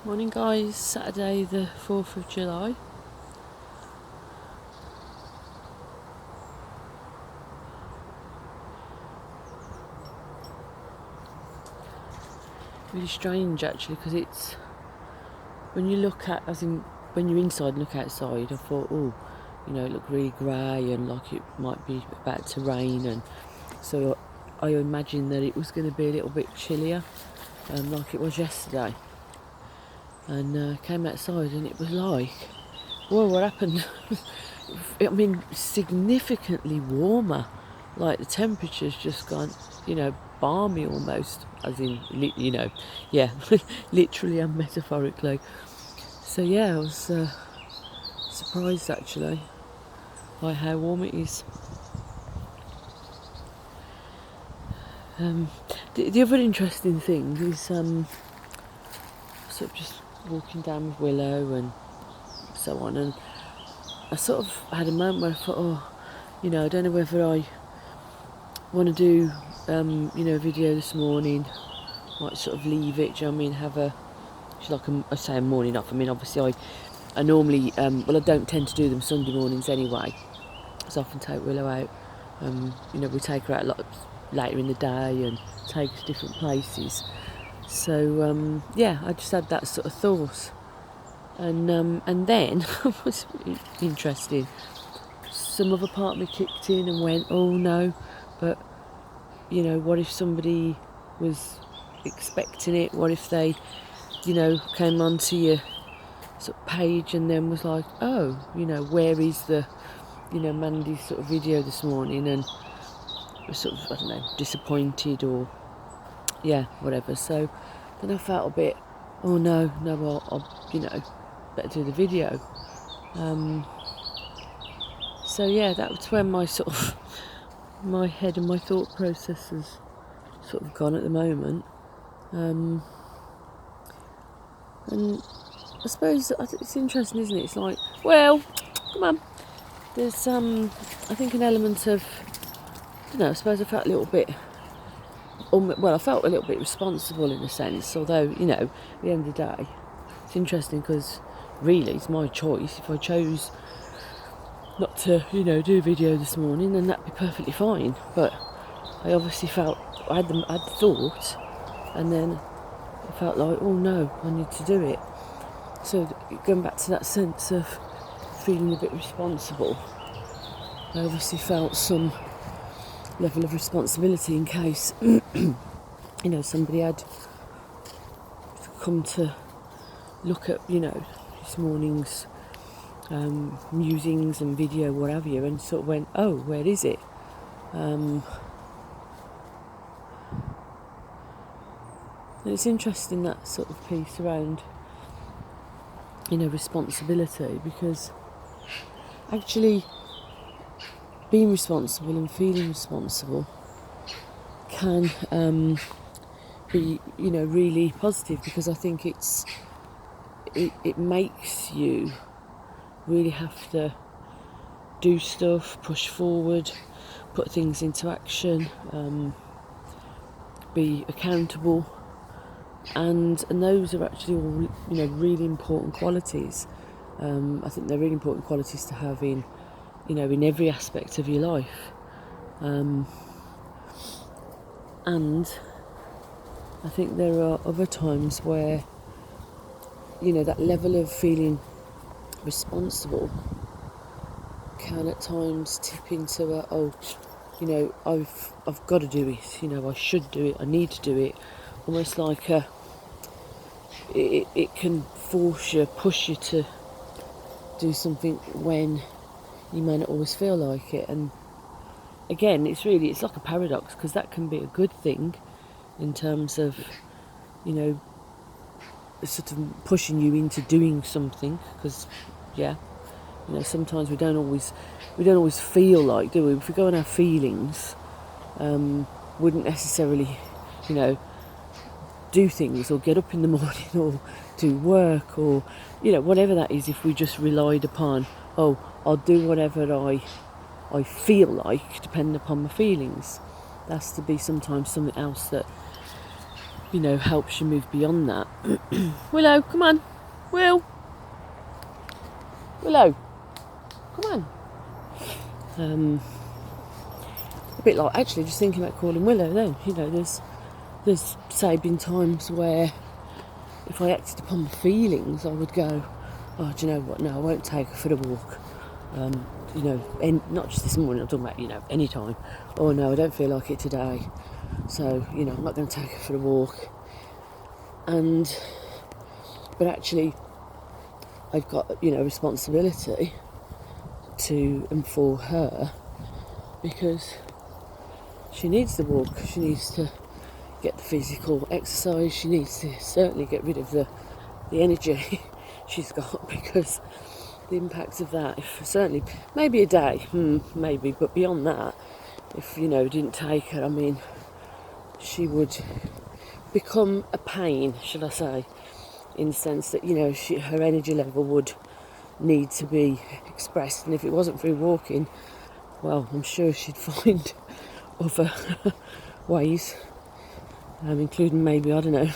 Morning guys, Saturday the 4th of July. Really strange actually, because it's, when you look at, as in when you're inside and look outside, I thought, it looked really grey and like it might be about to rain, and so I imagined that it was going to be a little bit chillier, like it was yesterday. And came outside and it was like, whoa, what happened? I mean, significantly warmer. Like the temperature's just gone, balmy almost, as in, literally and metaphorically. So yeah, I was surprised actually by how warm it is. The other interesting thing is sort of just walking down with Willow and so on, and I sort of had a moment where I thought, I don't know whether I want to do a video this morning. Might sort of leave it, do you know what I mean, have I say a morning off. I mean, obviously I normally, I don't tend to do them Sunday mornings anyway, because I often take Willow out. We take her out a lot later in the day and take her to different places. So, I just had that sort of thought. And then, it was really interesting. Some other part of me kicked in and went, oh no, but, what if somebody was expecting it? What if they, came onto your sort of page and then was like, where is the, Mandy's sort of video this morning, and was sort of, I don't know, disappointed or, whatever. So then I felt a bit, oh no, I'll better do the video. So yeah, that was when my sort of, my head and my thought process has sort of gone at the moment. And I suppose it's interesting, isn't it? It's like, well, come on. There's I think an element of, I don't know, I suppose I felt a little bit, I felt a little bit responsible in a sense, although, at the end of the day, it's interesting because really it's my choice. If I chose not to, do a video this morning, then that'd be perfectly fine. But I obviously felt, I had the thought, and then I felt like, oh no, I need to do it. So going back to that sense of feeling a bit responsible, I obviously felt some level of responsibility in case, somebody had come to look at, this morning's musings and video, what have you, and sort of went, oh, where is it? And it's interesting, that sort of piece around, responsibility, because actually being responsible and feeling responsible can be, really positive, because I think it makes you really have to do stuff, push forward, put things into action, be accountable, and those are actually all, really important qualities. I think they're really important qualities to have in, in every aspect of your life. And I think there are other times where, that level of feeling responsible can at times tip into I've got to do it, I should do it, I need to do it, almost like it can push you to do something when you may not always feel like it. And again, it's like a paradox, because that can be a good thing in terms of, sort of pushing you into doing something, because sometimes we don't always feel like, do we? If we go on our feelings, wouldn't necessarily, do things or get up in the morning or do work or, whatever that is, if we just relied upon, I'll do whatever I feel like, depending upon my feelings. That's to be sometimes something else that you know, helps you move beyond that. Willow, come on. Willow, come on. A bit like, actually, just thinking about calling Willow then, you know, there's say been times where if I acted upon my feelings, I would go, oh, do you know what, no, I won't take her for the walk. You know, not just this morning, I'm talking about, you know, any time. Oh no, I don't feel like it today, so, you know, I'm not going to take her for a walk. But actually, I've got, you know, responsibility to and for her, because she needs the walk, she needs to get the physical exercise, she needs to certainly get rid of the energy she's got, because the impact of that, if certainly, maybe a day, maybe, but beyond that, if, you know, didn't take her, I mean, she would become a pain, should I say, in the sense that, you know, her energy level would need to be expressed, and if it wasn't through walking, well, I'm sure she'd find other ways, including maybe, I don't know,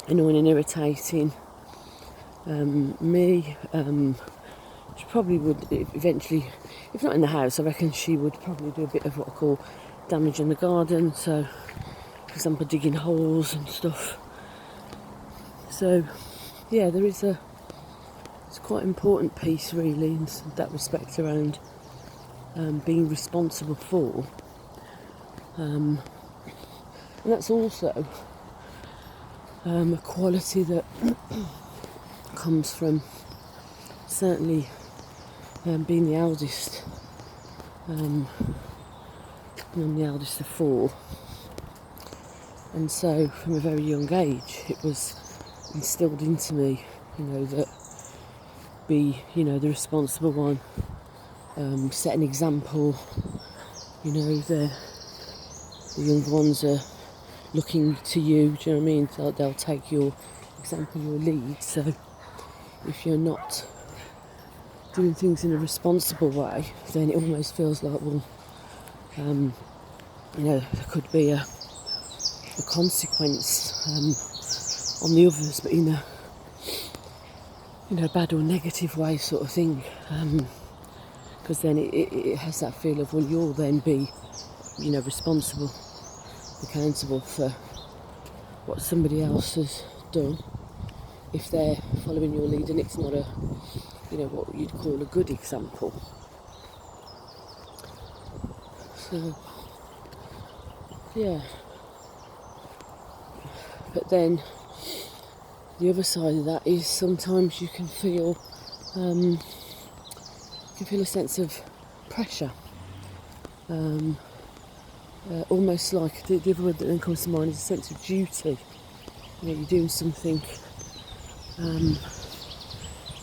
annoying and irritating me. She probably would eventually, if not in the house, I reckon she would probably do a bit of what I call damage in the garden, so for example digging holes and stuff. So yeah, it's quite an important piece really in that respect around being responsible for, and that's also a quality that comes from certainly being the eldest. I'm the eldest of 4, and so from a very young age it was instilled into me, you know, that be, you know, the responsible one, set an example, you know, the younger ones are looking to you, do you know what I mean? They'll take your example, your lead, so if you're not doing things in a responsible way, then it almost feels like, well, you know, there could be a consequence on the others, but in a, you know, bad or negative way sort of thing, because then it has that feel of, well, you'll then be, you know, responsible, accountable for what somebody else has done if they're following your lead, and it's not a, you know, what you'd call a good example. So yeah, but then the other side of that is sometimes you can feel a sense of pressure, almost like the other word that then comes to mind is a sense of duty. You know, you're doing something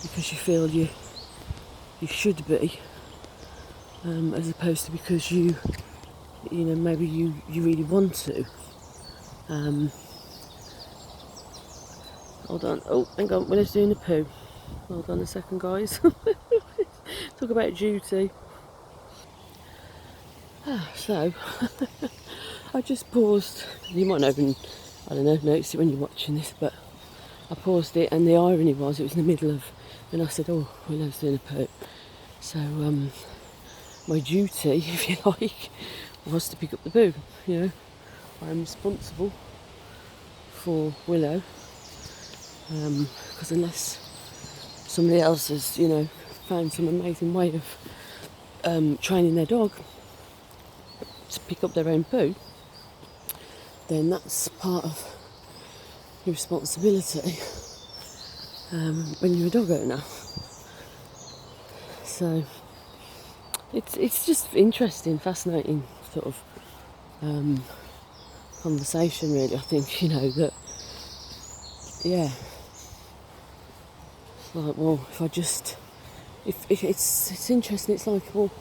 because you feel you should be, as opposed to because you know, maybe you really want to. Hold on, oh, hang on, Willow's doing a poo. Hold on a second, guys. Talk about duty. So, I just paused. You might not even, I don't know, notice it when you're watching this, but I paused it, and the irony was it was in the middle of when I said, oh, Willow's doing a poo. So, my duty, if you like, was to pick up the poo. You know, I'm responsible for Willow, because unless somebody else has, you know, found some amazing way of training their dog to pick up their own poo, then that's part of your responsibility when you're a dog owner. So it's just interesting, fascinating sort of conversation really. I think, you know, that, yeah, it's like, well, if I just, if it's interesting, it's like, well,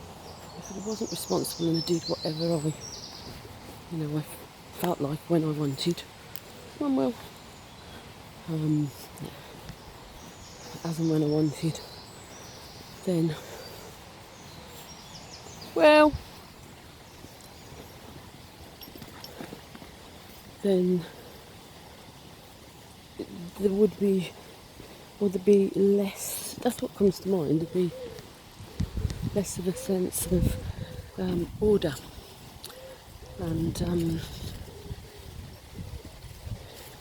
if I wasn't responsible and I did whatever I, you know, I felt like when I wanted, well, as and when I wanted, then, well, then there be less, that's what comes to mind, there'd be less of a sense of order, and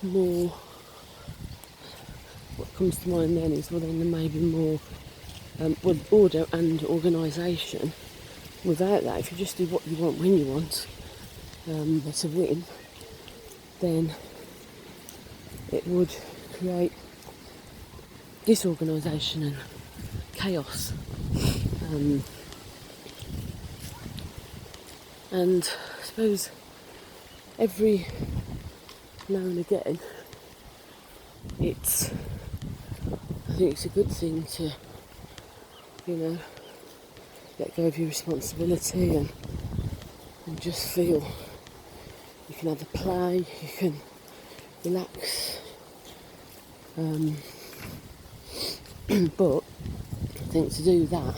more, what comes to mind then is, well, then there may be more order and organisation. Without that, if you just do what you want when you want, to win, then it would create disorganisation and chaos. And I suppose every now and again, I think it's a good thing to, let go of your responsibility and just feel you can have a play, you can relax. But I think to do that,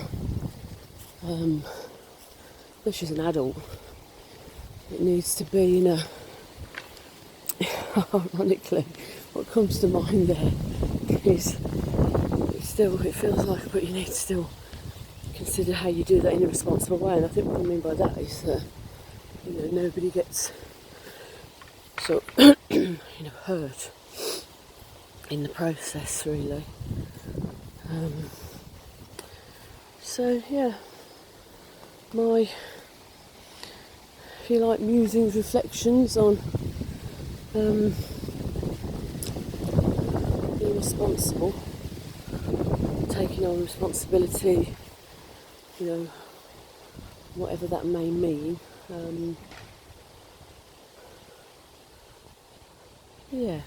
especially as an adult, it needs to be in a, ironically, what comes to mind there is it feels like, but you need to still consider how you do that in a responsible way. And I think what I mean by that is that, nobody gets sort of, hurt in the process, really. So yeah, my, if you like, musings, reflections on being responsible, taking on responsibility, whatever that may mean. Yeah.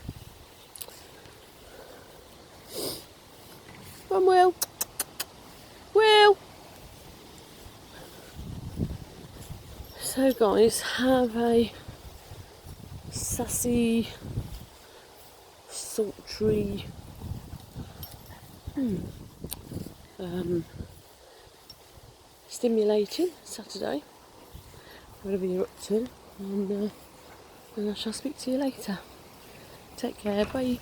Come on, Will. So guys, have a sassy, sultry, stimulating Saturday, whatever you're up to, and I shall speak to you later. Take care, bye.